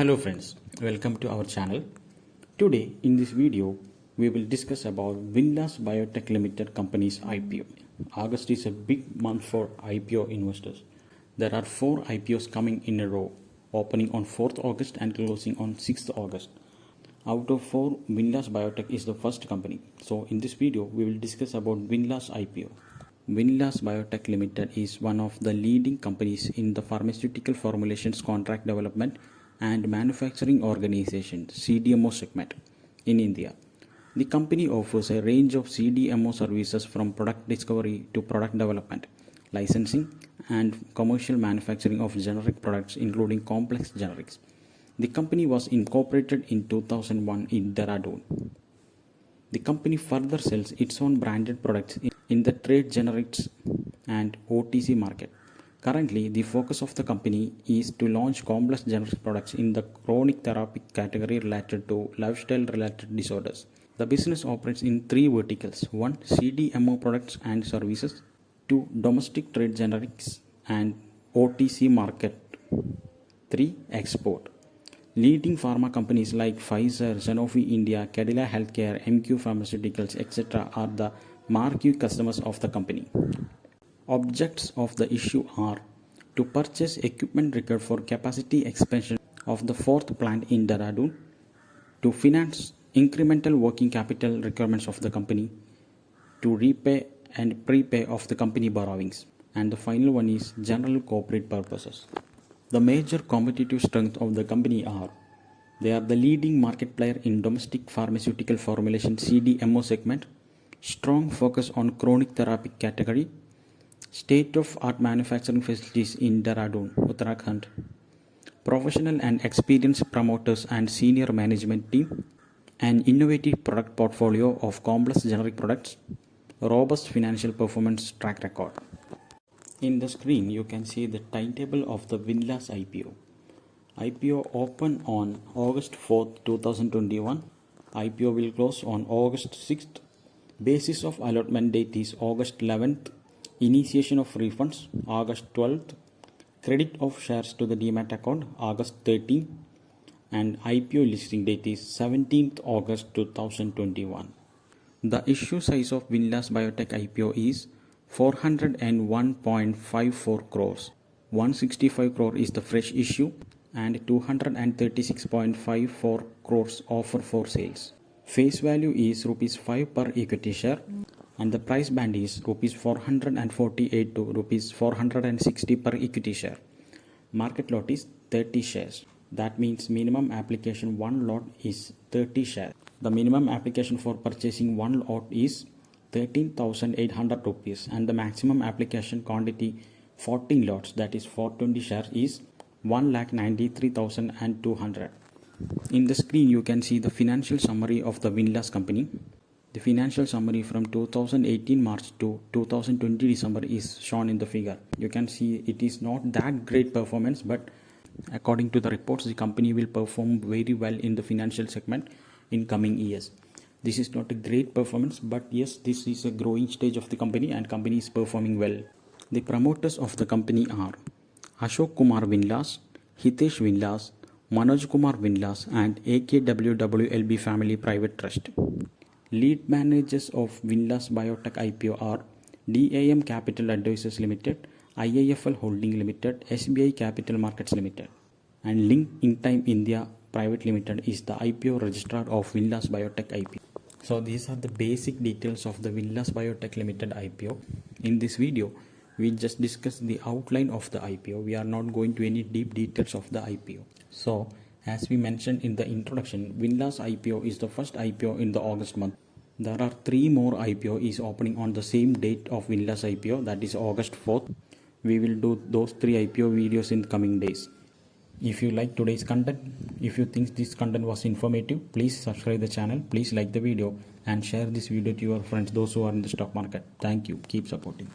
Hello friends, welcome to our channel. Today in this video we will discuss about Vinlas Biotech Limited company's IPO. August is a big month for IPO investors. There are 4 IPOs coming in a row, opening on 4th August and closing on 6th August. Out of 4, Vinlas Biotech is the first company. So in this video we will discuss about Vinlas IPO. Vinlas Biotech Limited is one of the leading companies in the pharmaceutical formulations contract development and manufacturing organization CDMO segment in India. The company offers a range of CDMO services from product discovery to product development, licensing, and commercial manufacturing of generic products including complex generics. The company was incorporated in 2001 in Dehradun. The company further sells its own branded products in the trade generics and OTC market. Currently, the focus of the company is to launch complex generic products in the chronic therapy category related to lifestyle-related disorders. The business operates in 3 verticals: 1. CDMO products and services, 2. Domestic trade generics and OTC market, 3. Export. Leading pharma companies like Pfizer, Sanofi India, Cadila Healthcare, MQ Pharmaceuticals, etc. are the marquee customers of the company. Objects of the issue are to purchase equipment required for capacity expansion of the 4th plant in Dehradun, to finance incremental working capital requirements of the company, to repay and prepay of the company borrowings, and the final one is general corporate purposes. The major competitive strengths of the company are: they are the leading market player in domestic pharmaceutical formulation CDMO segment, strong focus on chronic therapy category, state-of-art manufacturing facilities in Dehradun, Uttarakhand, professional and experienced promoters and senior management team, an innovative product portfolio of complex generic products, robust financial performance track record. In the screen you can see the timetable of the Vinlas IPO. IPO opened on August 4th, 2021. IPO will close on August 6th. Basis of allotment date is August 11th. Initiation of refunds August 12th, credit of shares to the demat account August 13th, and IPO listing date is 17th August 2021. The issue size of Vinlas Biotech IPO is 401.54 crores. 165 crore is the fresh issue and 236.54 crores offer for sales. Face value is rupees 5 per equity share, and the price band is rupees 448 to rupees 460 per equity share. Market lot is 30 shares. That means minimum application 1 lot is 30 shares. The minimum application for purchasing 1 lot is 13,800 rupees, and the maximum application quantity 14 lots, that is 420 shares, is 1,93,200. In the screen you can see the financial summary of the Vinlas company. The financial summary from 2018 March to 2020 December is shown in the figure. You can see it is not that great performance, but according to the reports the company will perform very well in the financial segment in coming years. This is not a great performance, but yes, this is a growing stage of the company and company is performing well. The promoters of the company are Ashok Kumar Vinlas, Hitesh Vinlas, Manoj Kumar Vinlas, and AKWWLB Family Private Trust. Lead managers of Vinlas Biotech IPO are DAM Capital Advisors Limited, IIFL Holding Limited, SBI Capital Markets Limited, and Link Intime India Private Limited is the IPO registrar of Vinlas Biotech IPO. So these are the basic details of the Vinlas Biotech Limited IPO. In this video, we just discussed the outline of the IPO. We are not going to any deep details of the IPO. So as we mentioned in the introduction, Vinlas IPO is the first IPO in the August month. There are 3 more IPO is opening on the same date of Vinlas IPO, that is August 4th. We will do those 3 IPO videos in coming days. If you like today's content, if you think this content was informative, please subscribe the channel, please like the video and share this video to your friends, those who are in the stock market. Thank you. Keep supporting.